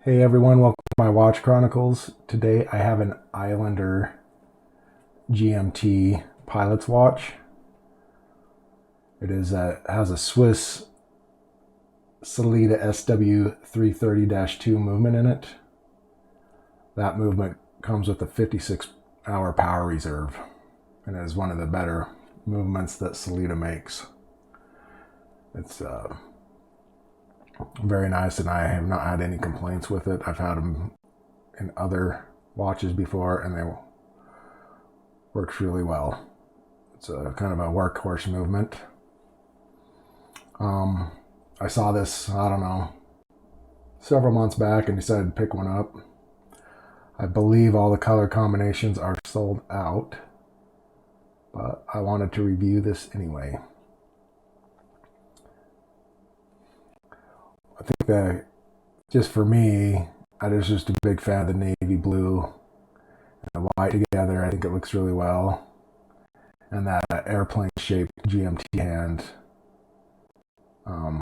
Hey everyone, welcome to my Watch Chronicles. Today I have an Islander GMT pilot's watch. It has a Swiss Sellita SW330-2 movement in it. That movement comes with a 56-hour power reserve and is one of the better movements that Sellita makes. It's very nice, and I have not had any complaints with it. I've had them in other watches before, and they works really well. It's a kind of a workhorse movement. I saw this, I don't know, several months back and decided to pick one up. I believe all the color combinations are sold out, but I wanted to review this anyway. I think that just for me, I was just a big fan of the navy blue and the white together. I think it looks really well. And that airplane shaped GMT hand. I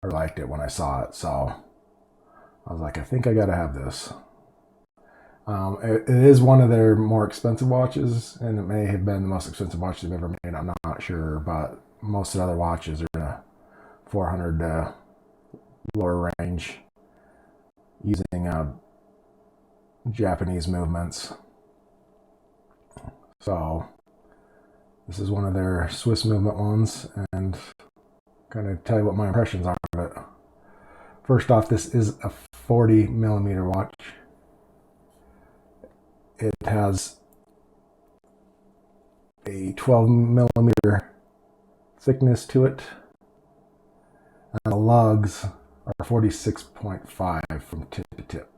liked it when I saw it, so I was like, I think I gotta have this. It is one of their more expensive watches, and it may have been the most expensive watch they've ever made. I'm not sure, but most of the other watches are in a 400 lower range using Japanese movements. So this is one of their Swiss movement ones, and kind of tell you what my impressions are of it. First off, this is a 40 millimeter watch. It has a 12 millimeter thickness to it, and the lugs are 46.5 from tip to tip.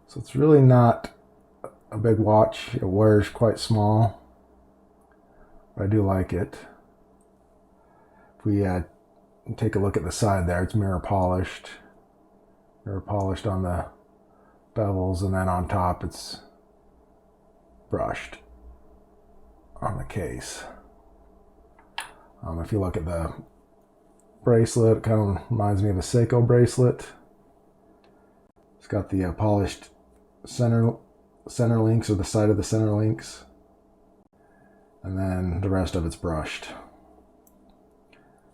So it's really not a big watch. It wears quite small, but I do like it. If we take a look at the side there, it's mirror polished on the bevels, and then on top it's brushed on the case. If you look at the bracelet, it kind of reminds me of a Seiko bracelet. It's got the polished center links, or the side of the center links, and then the rest of it's brushed.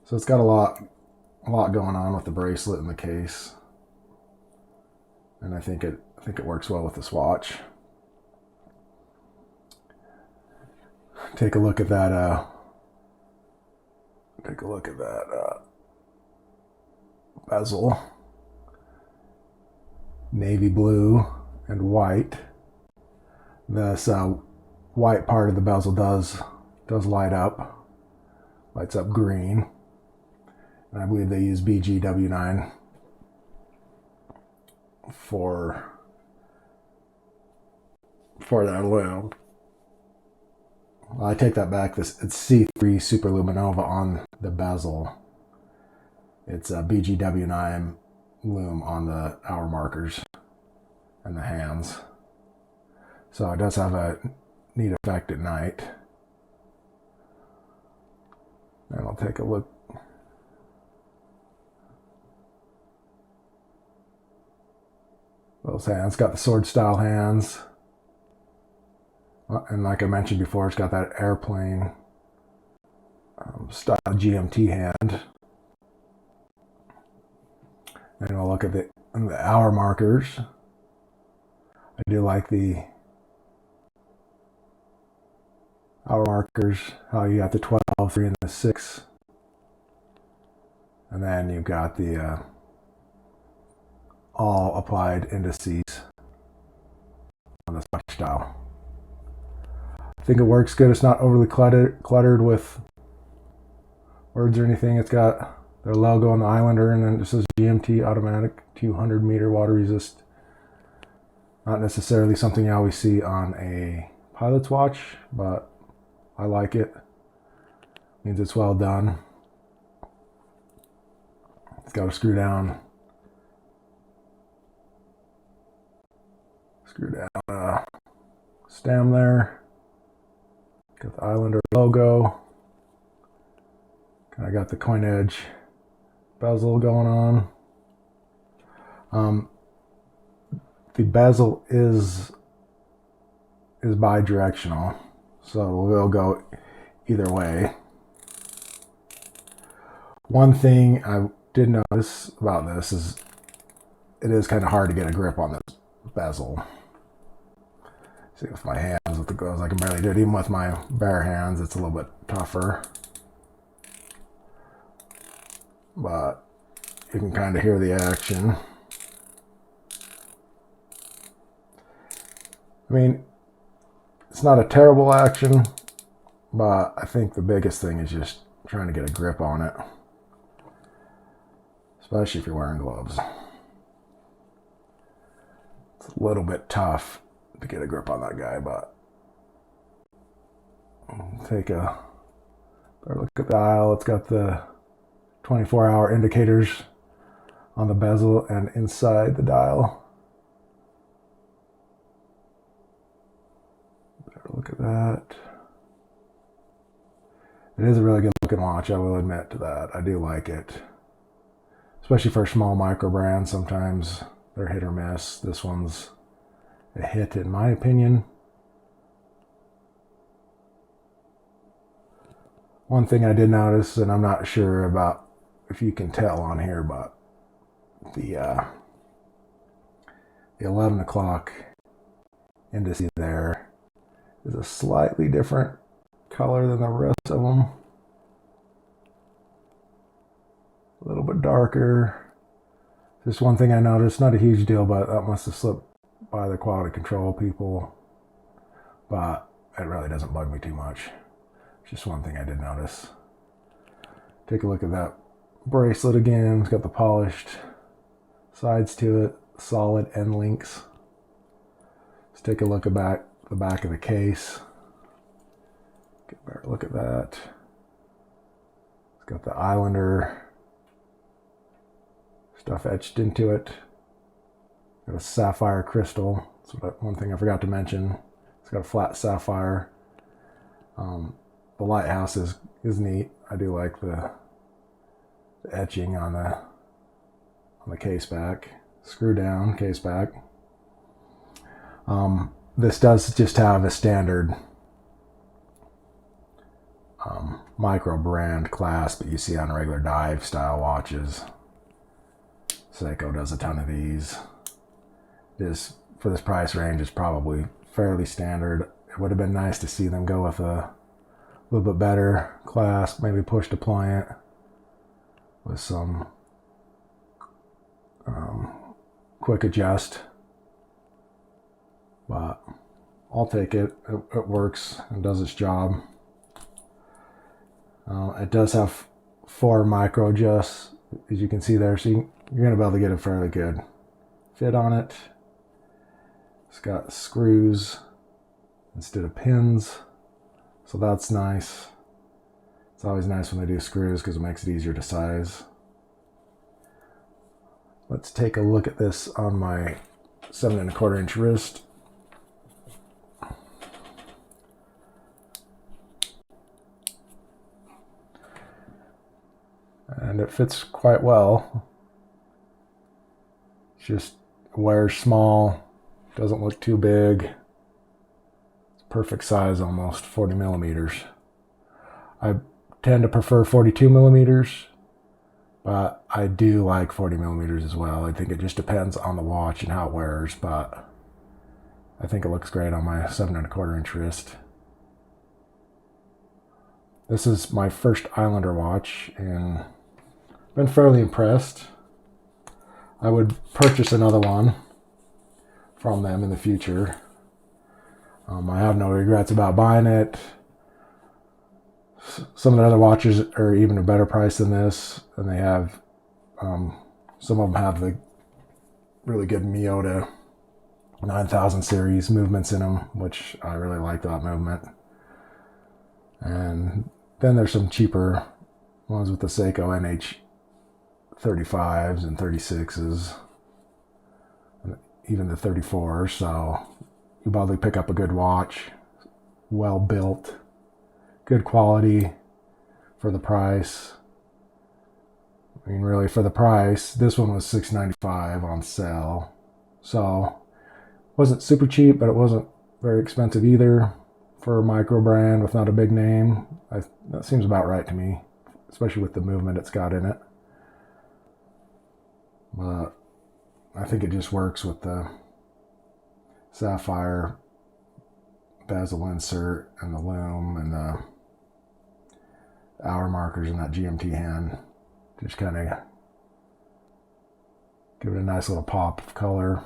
So it's got a lot going on with the bracelet and the case, and I think it works well with this watch. Take a look at that. Bezel, navy blue and white. This white part of the bezel does lights up green, and I believe they use BGW9 for that lume. Well, I take that back. It's C3 Super Luminova on the bezel. It's a BGW9 lume on the hour markers and the hands. So it does have a neat effect at night. And I'll take a look. Those hands got the sword style hands. And like I mentioned before, it's got that airplane style GMT hand. And we'll look at the hour markers. I do like the hour markers, how you got the 12, 3, and the 6. And then you've got the all applied indices on this watch style. I think it works good. It's not overly cluttered with words or anything. It's got their logo on the Islander, and then it says GMT automatic 200 meter water resist. Not necessarily something you always see on a pilot's watch, but I like it. Means it's well done. It's got a screw down stem there. Got the Islander logo. Kind of got the coin edge bezel going on. The bezel is bidirectional, so it will go either way. One thing I did notice about this is it is kind of hard to get a grip on this bezel. See, with my hands, with the gloves, I can barely do it. Even with my bare hands, it's a little bit tougher. But you can kind of hear the action. I mean, it's not a terrible action, but I think the biggest thing is just trying to get a grip on it, especially if you're wearing gloves. It's a little bit tough to get a grip on that guy, but take a better look at the dial. It's got the 24-hour indicators on the bezel and inside the dial. Better look at that. It is a really good looking watch, I will admit to that. I do like it, especially for small micro brands. Sometimes they're hit or miss. This one's a hit in my opinion. One thing I did notice, and I'm not sure about if you can tell on here, but the 11 o'clock indice there is a slightly different color than the rest of them. A little bit darker. Just one thing I noticed, not a huge deal, but that must have slipped by the quality control people. But it really doesn't bug me too much. Just one thing I did notice. Take a look at that bracelet again. It's got the polished sides to it, solid end links. Let's take a look at the back of the case. Get a better look at that. It's got the Islander stuff etched into it. Got a sapphire crystal. That's one thing I forgot to mention. It's got a flat sapphire. The lighthouse is neat. I do like the etching on the case back. Screw down case back. This does just have a standard micro brand clasp that you see on regular dive style watches. Seiko does a ton of these. This, for this price range, is probably fairly standard. It would have been nice to see them go with a little bit better clasp, maybe push to pliant with some quick adjust. But I'll take it. It works and does its job. It does have 4 micro adjusts, as you can see there, so you're going to be able to get a fairly good fit on it. It's got screws instead of pins, so that's nice. It's always nice when they do screws because it makes it easier to size. Let's take a look at this on my 7 1/4 inch wrist. And it fits quite well. It's just wears small, doesn't look too big. It's perfect size, almost 40 millimeters. I tend to prefer 42 millimeters, but I do like 40 millimeters as well. I think it just depends on the watch and how it wears, but I think it looks great on my 7 1/4 inch wrist. This is my first Islander watch, and I've been fairly impressed. I would purchase another one from them in the future. I have no regrets about buying it. Some of the other watches are even a better price than this, and they have some of them have the really good Miyota 9000 series movements in them, which I really like that movement. And then there's some cheaper ones with the Seiko NH35s and 36s, and even the 34s. So you probably pick up a good watch, well built, good quality for the price. I mean, really, for the price, this one was $6.95 on sale. So, wasn't super cheap, but it wasn't very expensive either for a micro brand with not a big name. That seems about right to me, especially with the movement it's got in it. But I think it just works with the sapphire bezel insert and the lume and the hour markers in that GMT hand. Just kind of give it a nice little pop of color.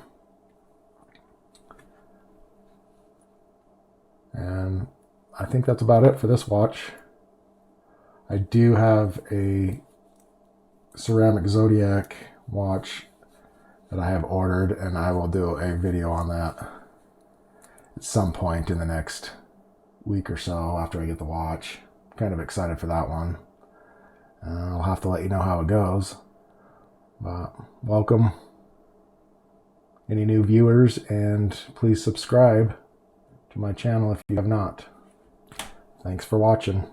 And I think that's about it for this watch. I do have a ceramic Zodiac watch that I have ordered, and I will do a video on that at some point in the next week or so after I get the watch. Kind of excited for that one. I'll have to let you know how it goes. But welcome any new viewers, and please subscribe to my channel if you have not. Thanks for watching.